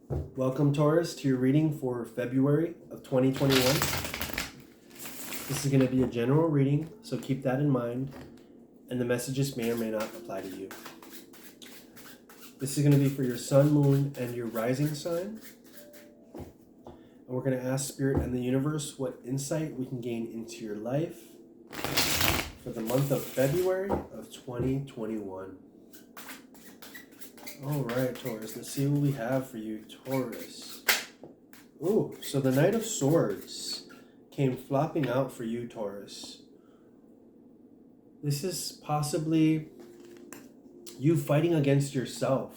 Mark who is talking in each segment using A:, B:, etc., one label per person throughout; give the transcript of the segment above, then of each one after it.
A: Welcome, Taurus, to your reading for February of 2021. This is going to be a general reading, so keep that in mind, and the messages may or may not apply to you. This is going to be for your sun, moon, and your rising sign. And we're going to ask Spirit and the universe what insight we can gain into your life for the month of February of 2021. All right, Taurus, let's see what we have for you, Taurus. Ooh, so the Knight of Swords came flopping out for you, Taurus. This is possibly you fighting against yourself,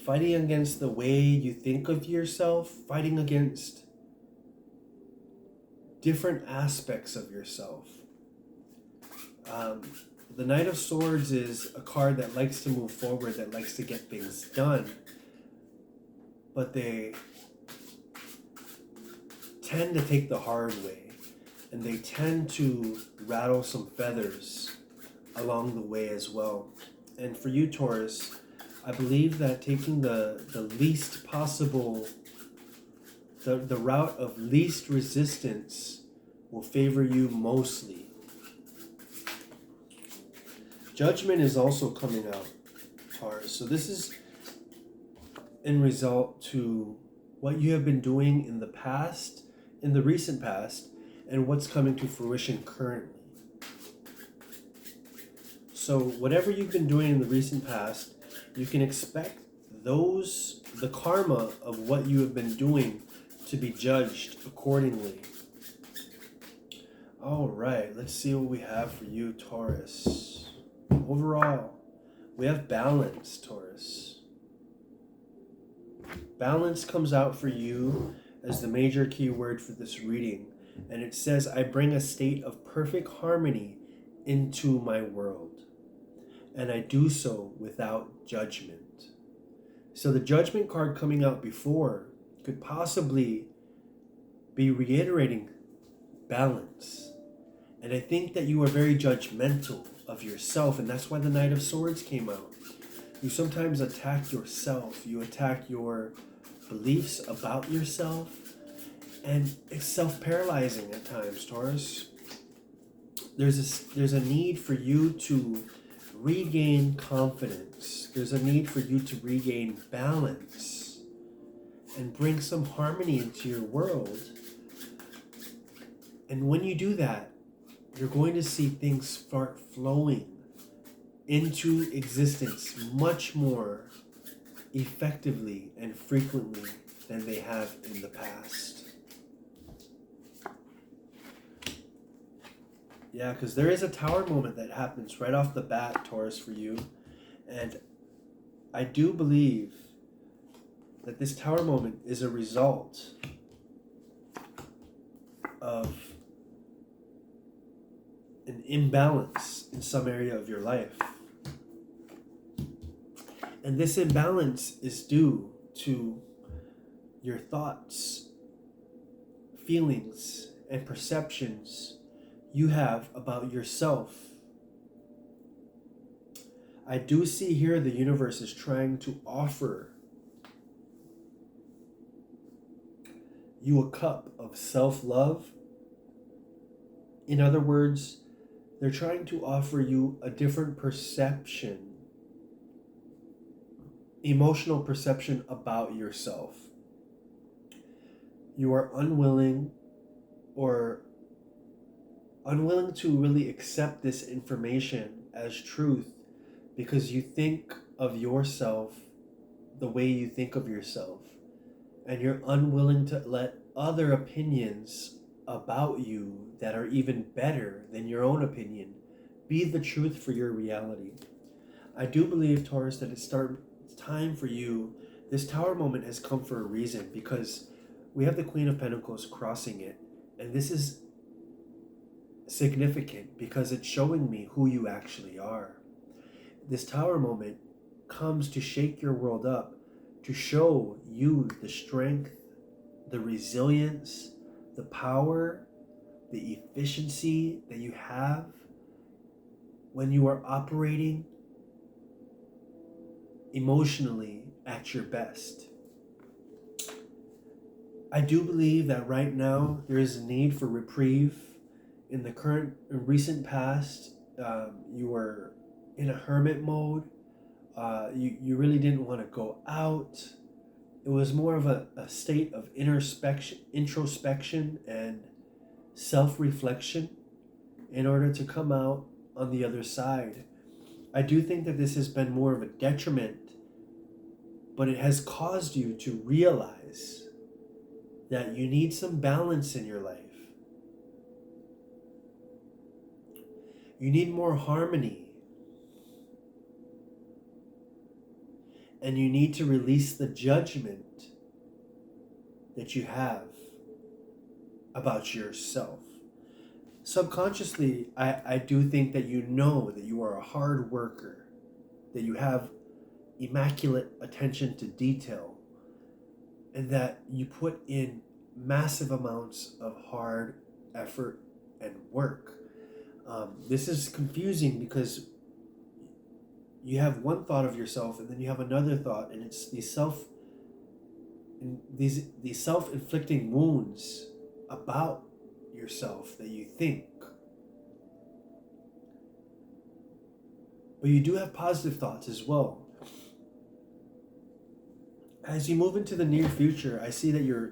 A: fighting against the way you think of yourself, fighting against different aspects of yourself. The Knight of Swords is a card that likes to move forward, that likes to get things done, but they tend to take the hard way, and they tend to rattle some feathers along the way as well. And for you, Taurus, I believe that taking the least possible, the route of least resistance will favor you mostly. Judgment is also coming out, Taurus. So this is in result to what you have been doing in the past, in the recent past, and what's coming to fruition currently. So whatever you've been doing in the recent past, you can expect the karma of what you have been doing to be judged accordingly. All right, let's see what we have for you, Taurus. Overall, we have balance, Taurus. Balance comes out for you as the major key word for this reading. And it says, I bring a state of perfect harmony into my world. And I do so without judgment. So the judgment card coming out before could possibly be reiterating balance. And I think that you are very judgmental of yourself, and that's why the Knight of Swords came out. You sometimes attack yourself. You attack your beliefs about yourself, and it's self-paralyzing at times, Taurus. There's a need for you to regain confidence. There's a need for you to regain balance and bring some harmony into your world. And when you do that, you're going to see things start flowing into existence much more effectively and frequently than they have in the past. Yeah, because there is a tower moment that happens right off the bat, Taurus, for you. And I do believe that this tower moment is a result of an imbalance in some area of your life. And this imbalance is due to your thoughts, feelings, and perceptions you have about yourself. I do see here the universe is trying to offer you a cup of self-love. In other words, they're trying to offer you a different perception, emotional perception about yourself. You are unwilling to really accept this information as truth because you think of yourself the way you think of yourself, and you're unwilling to let other opinions about you that are even better than your own opinion be the truth for your reality. I do believe, Taurus, that it's time for you. This tower moment has come for a reason, because we have the Queen of Pentacles crossing it, and this is significant because it's showing me who you actually are. This tower moment comes to shake your world up, to show you the strength, the resilience, the power, the efficiency that you have when you are operating emotionally at your best. I do believe that right now there is a need for reprieve. In the current, recent past, you were in a hermit mode. You really didn't want to go out. It was more of a state of introspection and self reflection in order to come out on the other side. I do think that this has been more of a detriment, but it has caused you to realize that you need some balance in your life. You need more harmony. And you need to release the judgment that you have about yourself. Subconsciously, I do think that you know that you are a hard worker, that you have immaculate attention to detail, and that you put in massive amounts of hard effort and work. This is confusing because you have one thought of yourself and then you have another thought, and it's these self-inflicting wounds about yourself that you think. But you do have positive thoughts as well. As you move into the near future, I see that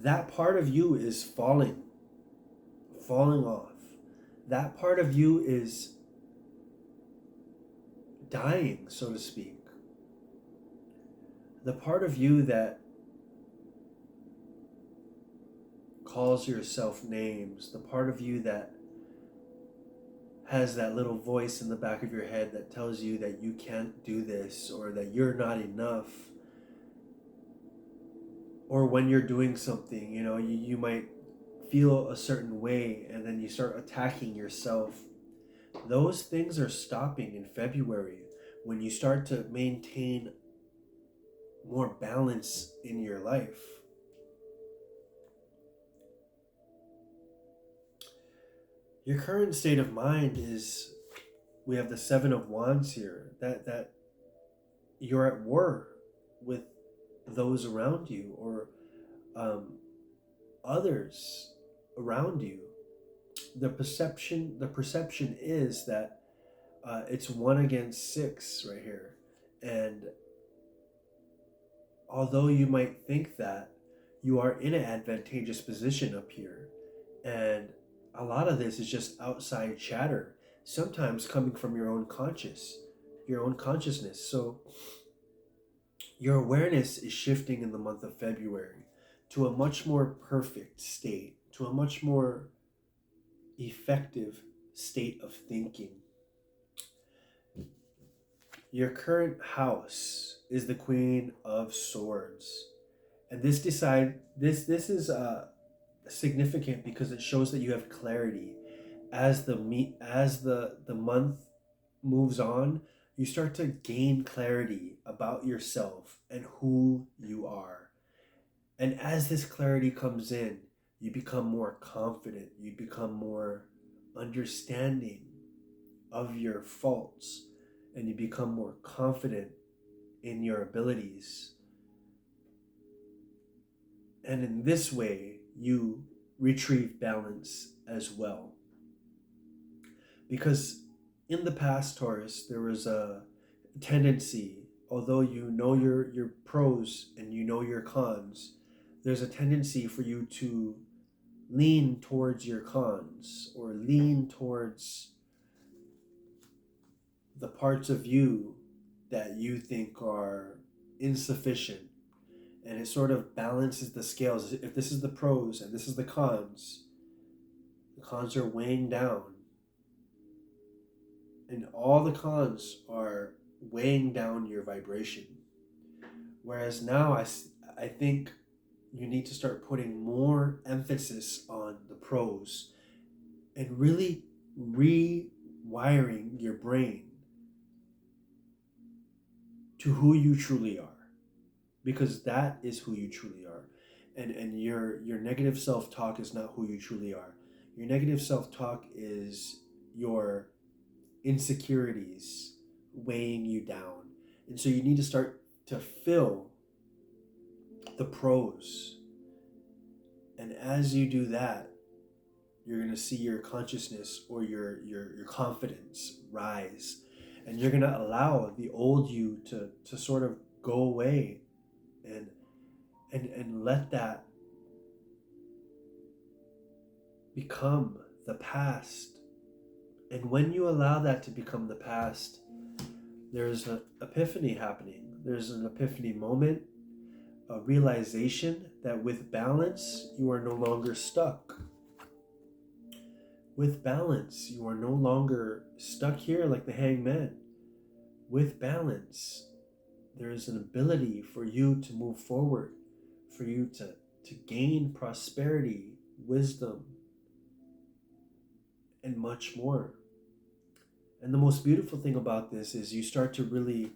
A: that part of you is falling off. That part of you is dying, so to speak. The part of you that calls yourself names, the part of you that has that little voice in the back of your head that tells you that you can't do this, or that you're not enough, or when you're doing something, you might feel a certain way and then you start attacking yourself. Those things are stopping in February when you start to maintain more balance in your life. Your current state of mind is, we have the Seven of Wands here, that you're at war with those around you, or others around you. The perception is that it's 1 against 6 right here. And although you might think that, you are in an advantageous position up here. And a lot of this is just outside chatter, sometimes coming from your own consciousness. So your awareness is shifting in the month of February to a much more perfect state, to a much more effective state of thinking. Your current house is the Queen of Swords. And this is significant because it shows that you have clarity. As the month moves on, you start to gain clarity about yourself and who you are. And as this clarity comes in, you become more confident, you become more understanding of your faults, and you become more confident in your abilities. And in this way, you retrieve balance as well. Because in the past, Taurus, there was a tendency, although you know your pros and you know your cons, there's a tendency for you to lean towards your cons, or lean towards the parts of you that you think are insufficient. And it sort of balances the scales. If this is the pros and this is the cons are weighing down. And all the cons are weighing down your vibration. Whereas now I think you need to start putting more emphasis on the pros and really rewiring your brain to who you truly are. Because that is who you truly are. And your negative self-talk is not who you truly are. Your negative self-talk is your insecurities weighing you down. And so you need to start to fill the pros And as you do that, you're going to see your consciousness or your confidence rise. And you're going to allow the old you to sort of go away and let that become the past. And when you allow that to become the past, there's an epiphany happening. There's an epiphany moment, a realization that with balance, you are no longer stuck. With balance, you are no longer stuck here like the hangman. With balance, there is an ability for you to move forward, for you to gain prosperity, wisdom, and much more. And the most beautiful thing about this is you start to really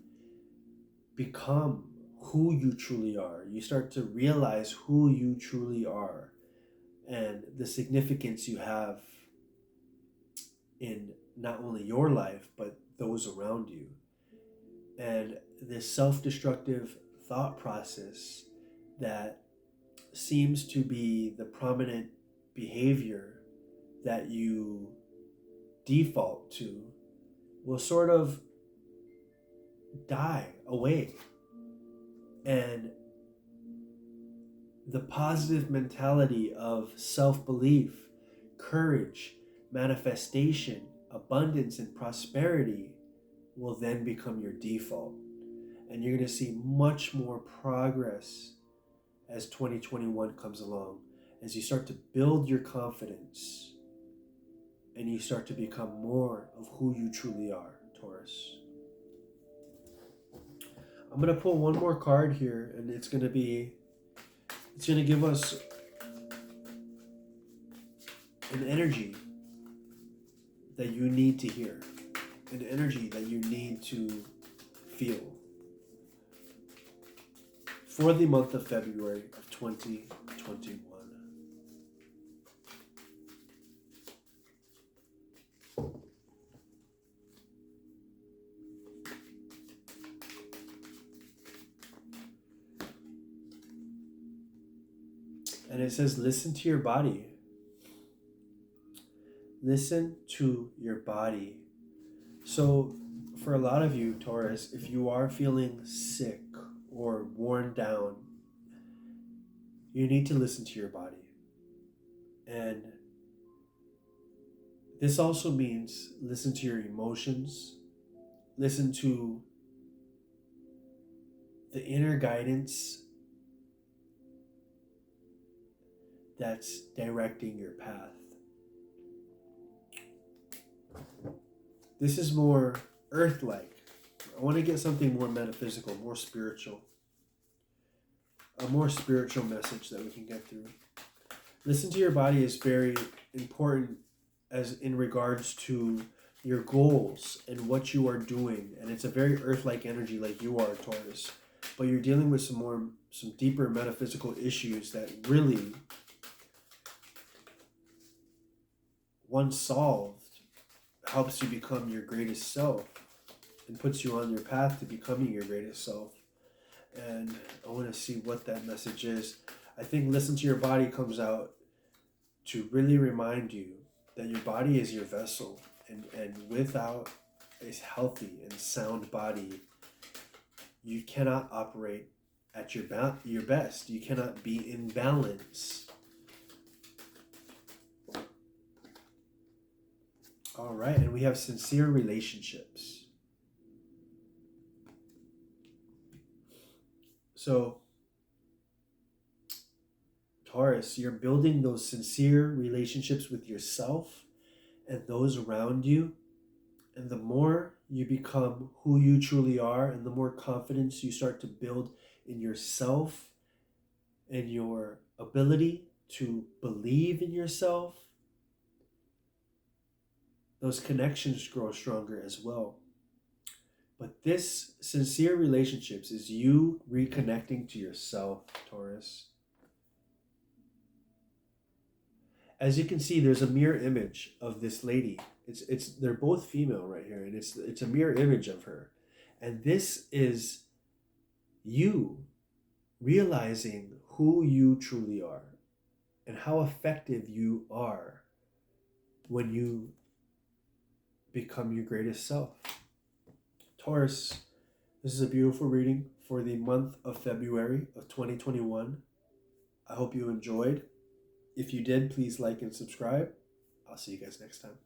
A: become who you truly are. You start to realize who you truly are and the significance you have in not only your life, but those around you. And this self-destructive thought process that seems to be the prominent behavior that you default to will sort of die away. And the positive mentality of self-belief, courage, manifestation, abundance, and prosperity will then become your default. And you're going to see much more progress as 2021 comes along, as you start to build your confidence and you start to become more of who you truly are, Taurus. I'm going to pull one more card here, and it's going to give us an energy that you need to hear, an energy that you need to feel for the month of February of 2021. And it says, listen to your body. Listen to your body. So for a lot of you, Taurus, if you are feeling sick or worn down, you need to listen to your body. And this also means listen to your emotions, listen to the inner guidance that's directing your path. This is more earth-like. I want to get something more metaphysical, more spiritual. A more spiritual message that we can get through. Listen to your body is very important as in regards to your goals and what you are doing. And it's a very earth-like energy like you are, Taurus. But you're dealing with some deeper metaphysical issues that really, once solved, helps you become your greatest self and puts you on your path to becoming your greatest self. And I want to see what that message is. I think listen to your body comes out to really remind you that your body is your vessel, and without a healthy and sound body, you cannot operate at your best. You cannot be in balance. All right, and we have sincere relationships. So, Taurus, you're building those sincere relationships with yourself and those around you. And the more you become who you truly are, and the more confidence you start to build in yourself and your ability to believe in yourself, those connections grow stronger as well. But this sincere relationships is you reconnecting to yourself, Taurus. As you can see, there's a mirror image of this lady. They're both female right here, and it's a mirror image of her. And this is you realizing who you truly are. and how effective you are when you become your greatest self. Taurus, this is a beautiful reading for the month of February of 2021. I hope you enjoyed. If you did, please like and subscribe. I'll see you guys next time.